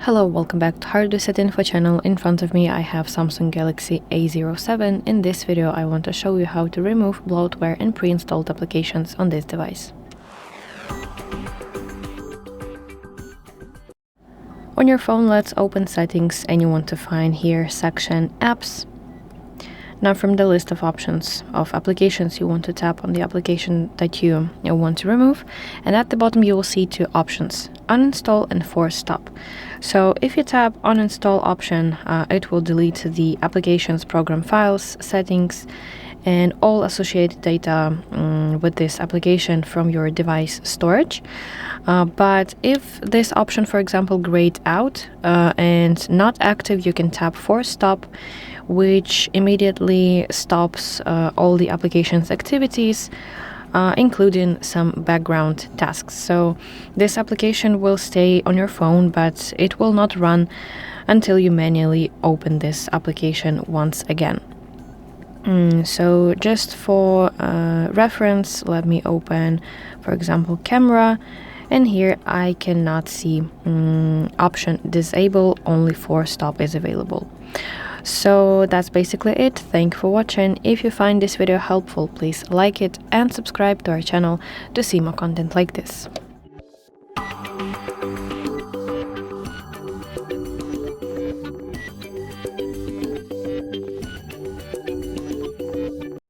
Hello, welcome back to HardReset.Info channel. In front of me I have Samsung Galaxy A07. In this video I want to show you how to remove bloatware and pre-installed applications on this device. On your phone, let's open settings and you want to find here section apps. Now from the list of options of applications, you want to tap on the application that you want to remove, and at the bottom you will see two options: uninstall and force stop. So if you tap uninstall option, it will delete the application's program files, settings, and all associated data with this application from your device storage. But if this option, for example, grayed out and not active, you can tap force stop, which immediately stops all the application's activities, including some background tasks. So this application will stay on your phone, but it will not run until you manually open this application once again. So just for reference, let me open, for example, camera, and here I cannot see option disable, only force stop is available. So that's basically it. Thank you for watching. If you find this video helpful, please like it and subscribe to our channel to see more content like this.